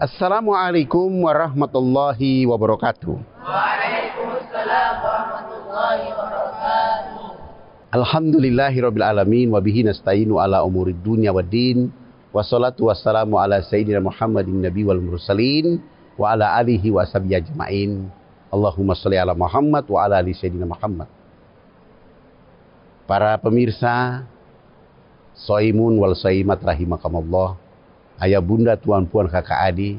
Assalamualaikum warahmatullahi wabarakatuh. Waalaikumsalam warahmatullahi wabarakatuh. Alhamdulillahirabbil alamin wa bihi nasta'inu ala umurid dunya waddin. Wassalatu wassalamu ala sayyidina Muhammadin nabi wal mursalin wa ala alihi wa sahbihi ajmain. Allahumma shalli ala Muhammad wa ala ali sayyidina Muhammad. Para pemirsa Soimun wal Soimat rahimakumullah, ayah bunda, tuan puan, kakak adik,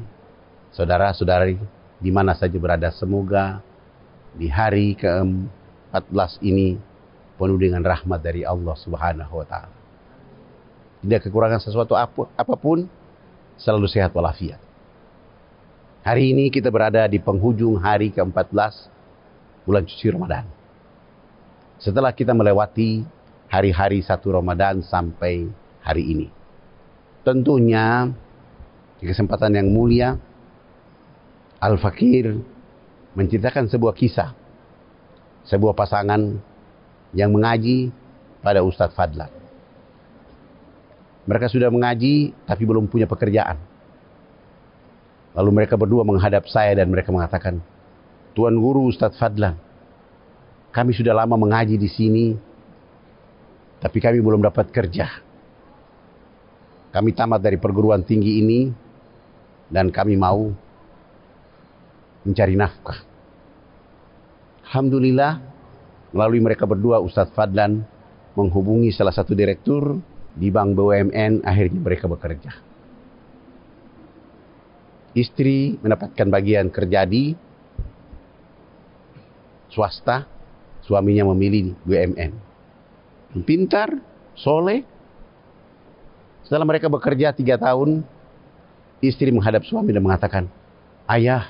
saudara-saudari di mana saja berada, semoga di hari ke-14 ini penuh dengan rahmat dari Allah Subhanahu wa taala. Tidak kekurangan sesuatu apapun, selalu sehat walafiat. Hari ini kita berada di penghujung hari ke-14 bulan suci Ramadan. Setelah kita melewati hari-hari 1 Ramadan sampai hari ini. Tentunya di kesempatan yang mulia, Al-Fakir menceritakan sebuah kisah, sebuah pasangan yang mengaji pada Ustadz Fadlan. Mereka sudah mengaji tapi belum punya pekerjaan. Lalu mereka berdua menghadap saya dan mereka mengatakan, Tuan Guru Ustadz Fadlan, kami sudah lama mengaji di sini, tapi kami belum dapat kerja. Kami tamat dari perguruan tinggi ini dan kami mau mencari nafkah. Alhamdulillah, melalui mereka berdua Ustadz Fadlan menghubungi salah satu direktur di Bank BUMN, akhirnya mereka bekerja. Istri mendapatkan bagian kerja di swasta, suaminya memilih BUMN. Pintar, soleh. Setelah mereka bekerja 3 tahun, istri menghadap suami dan mengatakan, Ayah,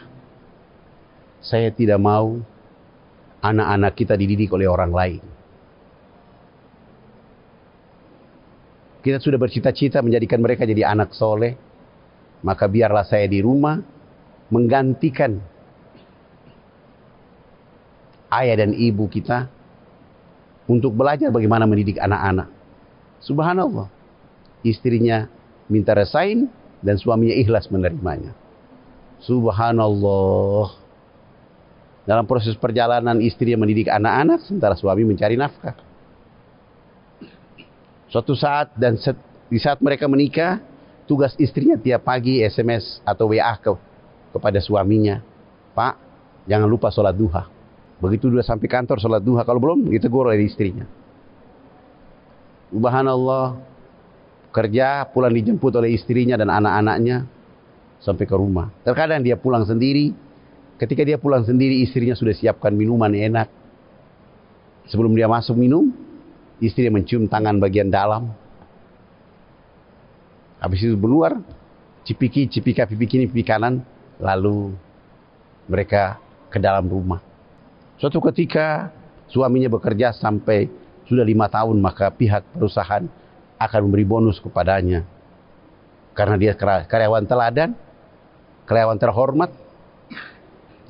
saya tidak mau anak-anak kita dididik oleh orang lain. Kita sudah bercita-cita menjadikan mereka jadi anak soleh, maka biarlah saya di rumah menggantikan ayah dan ibu kita untuk belajar bagaimana mendidik anak-anak. Subhanallah. Istrinya minta resign dan suaminya ikhlas menerimanya. Subhanallah. Dalam proses perjalanan istri yang mendidik anak-anak sementara suami mencari nafkah. Suatu saat di saat mereka menikah, tugas istrinya tiap pagi SMS atau WA kepada suaminya, Pak, jangan lupa sholat duha. Begitu sudah sampai kantor sholat duha, kalau belum ditegur oleh istrinya. Subhanallah. Kerja, pulang dijemput oleh istrinya dan anak-anaknya sampai ke rumah. Terkadang dia pulang sendiri. Ketika dia pulang sendiri, istrinya sudah siapkan minuman enak. Sebelum dia masuk minum, istri mencium tangan bagian dalam. Habis itu keluar, cipiki kiri, pipi kanan, lalu mereka ke dalam rumah. Suatu ketika suaminya bekerja sampai sudah 5 tahun, maka pihak perusahaan akan memberi bonus kepadanya. Karena dia karyawan teladan, karyawan terhormat,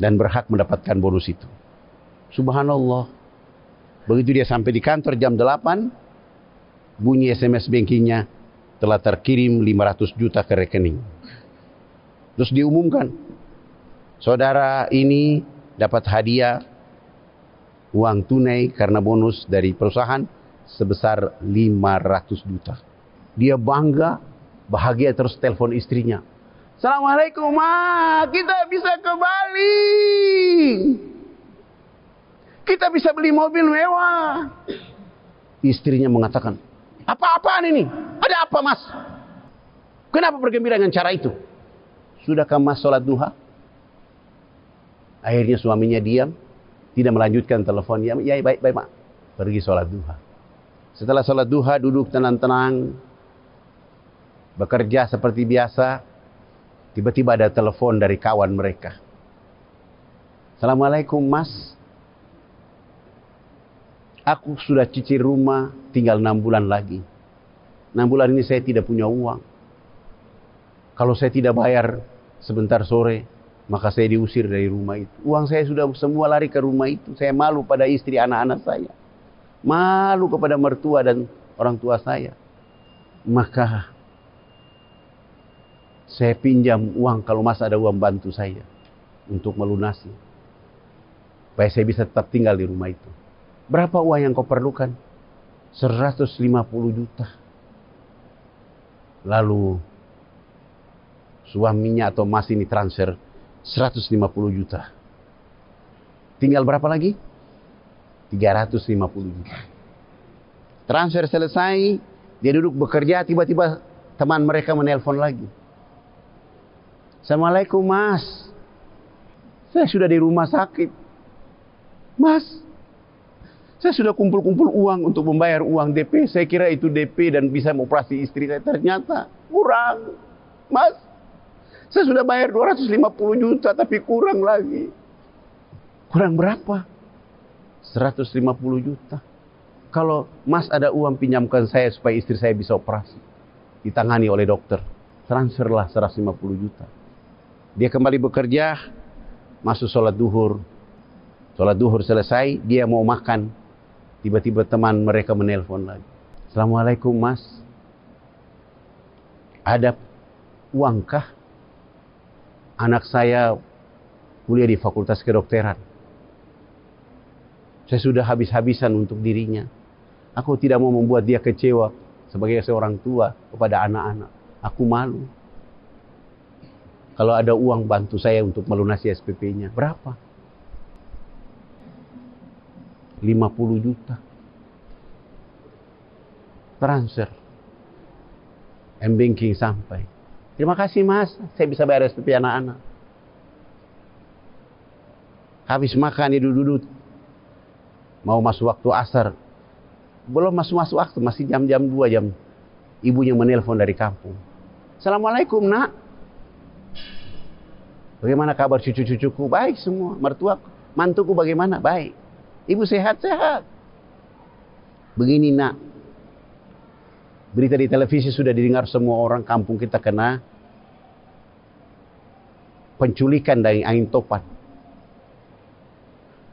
dan berhak mendapatkan bonus itu. Subhanallah. Begitu dia sampai di kantor jam 8, bunyi SMS bankingnya telah terkirim 500 juta ke rekening. Terus diumumkan, saudara ini dapat hadiah uang tunai karena bonus dari perusahaan sebesar 500 juta. Dia bangga, bahagia, terus telepon istrinya. Assalamualaikum, Ma, kita bisa ke Bali. Kita bisa beli mobil mewah. Istrinya mengatakan, apa-apaan ini? Ada apa, Mas? Kenapa bergembira dengan cara itu? Sudahkah Mas sholat duha? Akhirnya suaminya diam, tidak melanjutkan teleponnya. Ya, baik, Mak. Pergi sholat duha. Setelah sholat duha, duduk tenang-tenang, bekerja seperti biasa. Tiba-tiba ada telepon dari kawan mereka. Assalamualaikum, Mas. Aku sudah cicil rumah, tinggal 6 bulan lagi. 6 bulan ini saya tidak punya uang. Kalau saya tidak bayar sebentar sore, maka saya diusir dari rumah itu. Uang saya sudah semua lari ke rumah itu. Saya malu pada istri anak-anak saya. Malu kepada mertua dan orang tua saya. Maka Saya pinjam uang kalau Mas ada uang bantu saya untuk melunasi. Supaya saya bisa tetap tinggal di rumah itu. Berapa uang yang kau perlukan? 150 juta. Lalu suaminya atau Mas ini transfer 150 juta. Tinggal berapa lagi? 350 juta. Transfer selesai, dia duduk bekerja, tiba-tiba teman mereka menelpon lagi. Assalamualaikum Mas. Saya sudah di rumah sakit. Mas, saya sudah kumpul-kumpul uang untuk membayar uang DP. Saya kira itu DP dan bisa mengoperasi istri saya. Ternyata kurang. Mas, saya sudah bayar 250 juta tapi kurang lagi. Kurang berapa? 150 juta. Kalau Mas ada uang, pinjamkan saya supaya istri saya bisa operasi. Ditangani oleh dokter. Transferlah 150 juta. Dia kembali bekerja, masuk sholat duhur. Sholat duhur selesai, dia mau makan. Tiba-tiba teman mereka menelpon lagi. Assalamualaikum Mas. Ada uangkah? Anak saya kuliah di Fakultas Kedokteran. Saya sudah habis-habisan untuk dirinya. Aku tidak mau membuat dia kecewa sebagai seorang tua kepada anak-anak. Aku malu. Kalau ada uang bantu saya untuk melunasi SPP-nya. Berapa? 50 juta. Transfer. M-Banking sampai. Terima kasih Mas, saya bisa bayar SPP anak-anak. Habis makan, dia duduk. Mau masuk waktu asar. Belum masuk waktu, masih jam 2 jam. Ibunya menelpon dari kampung. Assalamualaikum nak. Bagaimana kabar cucu-cucuku? Baik semua. Mertuaku, mantuku bagaimana? Baik. Ibu sehat-sehat. Begini nak. Berita di televisi sudah didengar semua orang, kampung kita kena penculikan dari angin topan.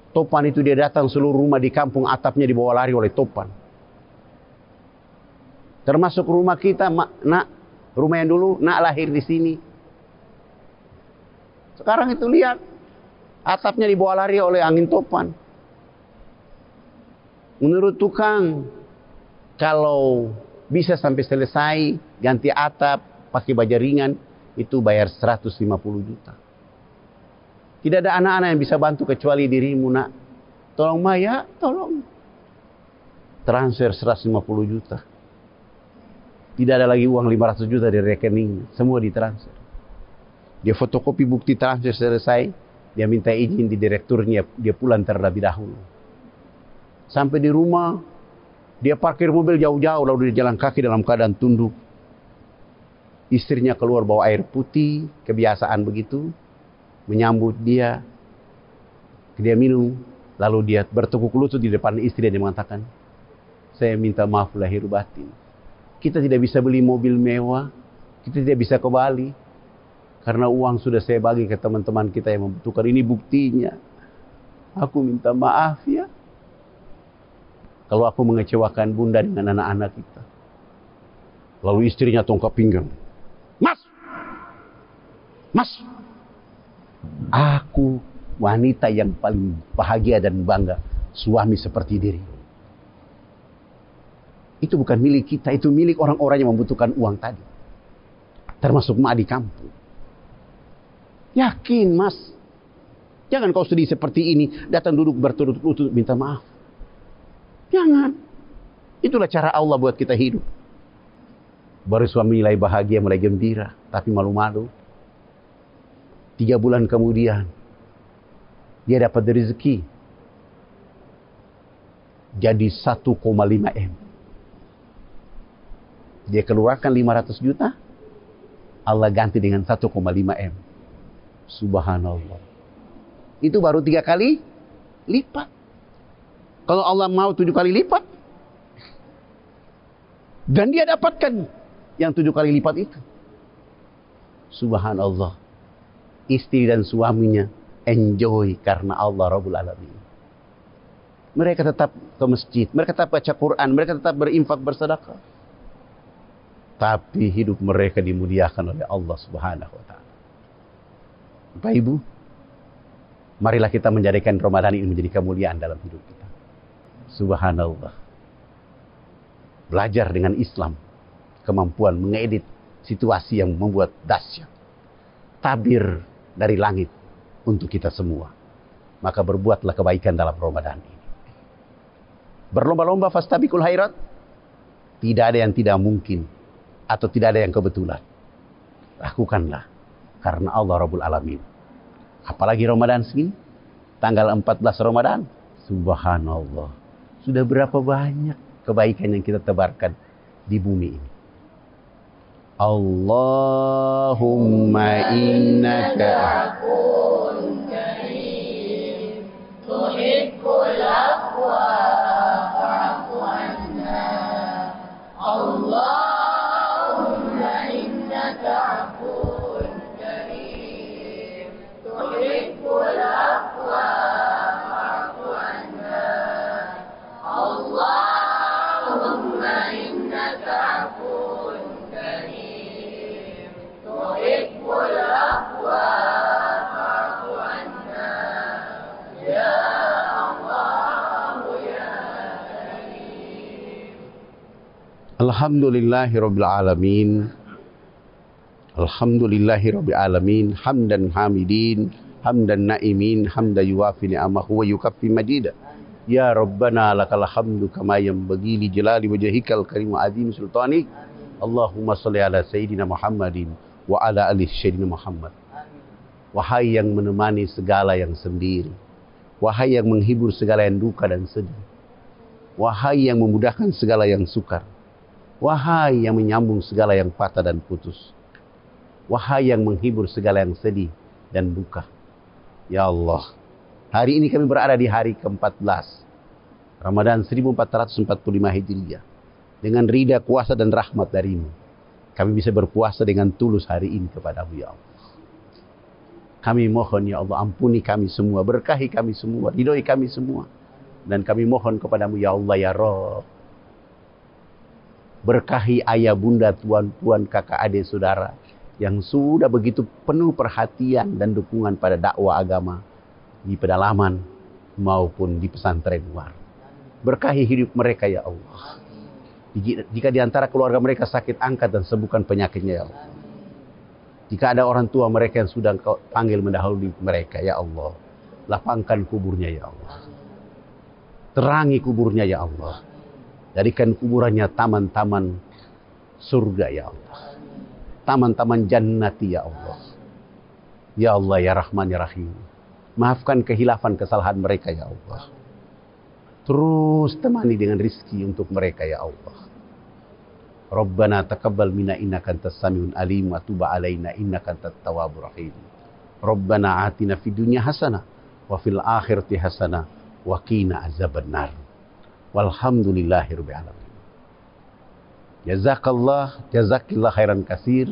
Topan itu dia datang seluruh rumah di kampung, atapnya dibawa lari oleh topan. Termasuk rumah kita, nak. Rumah yang dulu, nak lahir di sini. Sekarang itu lihat, atapnya dibawa lari oleh angin topan. Menurut tukang, kalau bisa sampai selesai, ganti atap, pakai baja ringan, itu bayar 150 juta. Tidak ada anak-anak yang bisa bantu kecuali dirimu nak. Tolong Maya, tolong. Transfer 150 juta. Tidak ada lagi uang 500 juta di rekening, semua ditransfer. Dia fotokopi bukti transfer selesai, dia minta izin di direkturnya, dia pulang terlebih dahulu. Sampai di rumah, dia parkir mobil jauh-jauh, lalu dia jalan kaki dalam keadaan tunduk. Istrinya keluar bawa air putih, kebiasaan begitu, menyambut dia. Dia minum, lalu dia bertekuk lutut di depan istri dan dia mengatakan, saya minta maaf lahir batin. Kita tidak bisa beli mobil mewah, kita tidak bisa ke Bali. Karena uang sudah saya bagi ke teman-teman kita yang membutuhkan. Ini buktinya. Aku minta maaf ya. Kalau aku mengecewakan bunda dengan anak-anak kita. Lalu istrinya tongkat pinggang. Mas! Mas! Aku wanita yang paling bahagia dan bangga. Suami seperti diri. Itu bukan milik kita. Itu milik orang-orang yang membutuhkan uang tadi. Termasuk mak di kampung. Yakin mas. Jangan kau sedih seperti ini. Datang duduk berturut-turut minta maaf. Jangan. Itulah cara Allah buat kita hidup. Baru suami mulai bahagia, mulai gembira. Tapi malu-malu. 3 bulan kemudian. Dia dapat rezeki. Jadi 1,5 M. Dia keluarkan 500 juta. Allah ganti dengan 1,5 M. Subhanallah. Itu baru 3 kali lipat. Kalau Allah mau 7 kali lipat. Dan dia dapatkan yang 7 kali lipat itu. Subhanallah. Istri dan suaminya enjoy karena Allah Rabbul Alamin. Mereka tetap ke masjid. Mereka tetap baca Quran. Mereka tetap berinfak bersedekah. tapi hidup mereka dimuliakan oleh Allah Subhanahu wa taala. Bapak Ibu, marilah kita menjadikan Ramadan ini menjadi kemuliaan dalam hidup kita. Subhanallah. Belajar dengan Islam, kemampuan mengedit situasi yang membuat dahsyat. Tabir dari langit untuk kita semua. Maka berbuatlah kebaikan dalam Ramadan ini. Berlomba-lomba fastabiqul khairat. Tidak ada yang tidak mungkin atau tidak ada yang kebetulan. Lakukanlah karena Allah Rabbul Alamin. Apalagi Ramadan segini, tanggal 14 Ramadan. Subhanallah. Sudah berapa banyak kebaikan yang kita tebarkan di bumi ini. Allahumma innaka Afuwwun karim, tuhibbul afwa fa'fu anna. Allahumma innaka afuwwun karim, tuhibbul afwa fa'fu anna. Allahumma innaka afuwwun karim, tuhibbul afwa fa'fu anna. Ya Allah ya Karim. Alhamdulillahirabbil alamin. Alhamdulillahirabbil alamin. Hamdan hamidin, hamdan naimin, hamdan yuwafi ni'amahu wa yukaffi majida. Ya Rabbana lakal hamdu kama yanbaghi li jalali wajhikal karim wa azim sultanik. Allahumma shalli ala sayyidina Muhammadin wa ala ali sayyidina Muhammad. Wahai yang menemani segala yang sendiri, wahai yang menghibur segala yang duka dan sedih, wahai yang memudahkan segala yang sukar, wahai yang menyambung segala yang patah dan putus, wahai yang menghibur segala yang sedih dan duka. Ya Allah, hari ini kami berada di hari ke-14 Ramadan 1445 Hijriah. Dengan ridha, kuasa dan rahmat darimu, kami bisa berpuasa dengan tulus hari ini kepadamu ya Allah. Kami mohon ya Allah, ampuni kami semua, berkahi kami semua, ridhoi kami semua. Dan kami mohon kepadamu ya Allah ya Rabb, berkahi ayah bunda, tuan puan, kakak adik saudara yang sudah begitu penuh perhatian dan dukungan pada dakwah agama di pedalaman maupun di pesantren luar. Berkahi hidup mereka ya Allah. Jika di antara keluarga mereka sakit, angkat dan sembuhkan penyakitnya ya Allah. Jika ada orang tua mereka yang sudah Engkau panggil mendahului mereka ya Allah, lapangkan kuburnya ya Allah. Terangi kuburnya ya Allah. Jadikan kuburannya taman-taman surga ya Allah. Taman-taman jannati ya Allah. Ya Allah ya Rahman ya Rahim. Maafkan kehilafan kesalahan mereka ya Allah. Terus temani dengan rizki untuk mereka ya Allah. Rabbana taqabbal minna innaka antas samiul alim wa tub alaina innaka antat tawwabur rahim. Rabbana atina fid dunya hasanah wa fil akhirati hasanah wa qina azabannar. Walhamdulillahirabbil alamin. Jazakillah khairan katsir.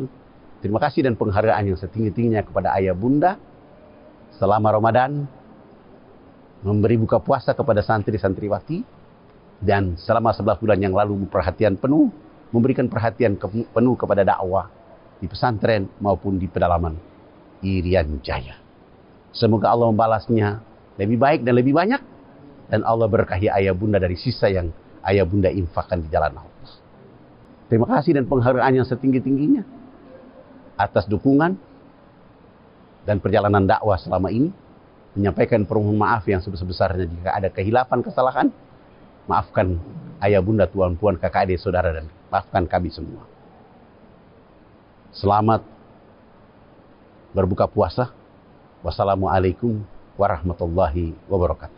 Terima kasih dan penghargaan yang setinggi-tingginya kepada ayah bunda selama Ramadan, memberi buka puasa kepada santri-santriwati, dan selama 11 bulan yang lalu memberikan perhatian penuh kepada dakwah di pesantren maupun di pedalaman Irian Jaya. Semoga Allah membalasnya lebih baik dan lebih banyak, dan Allah berkahi ayah bunda dari sisa yang ayah bunda infakkan di jalan Allah. Terima kasih dan penghargaan yang setinggi-tingginya atas dukungan dan perjalanan dakwah selama ini. Menyampaikan permohonan maaf yang sebesar-besarnya jika ada kehilafan, kesalahan. Maafkan ayah bunda, tuan puan, kakak adik saudara, dan maafkan kami semua. Selamat berbuka puasa. Wassalamualaikum warahmatullahi wabarakatuh.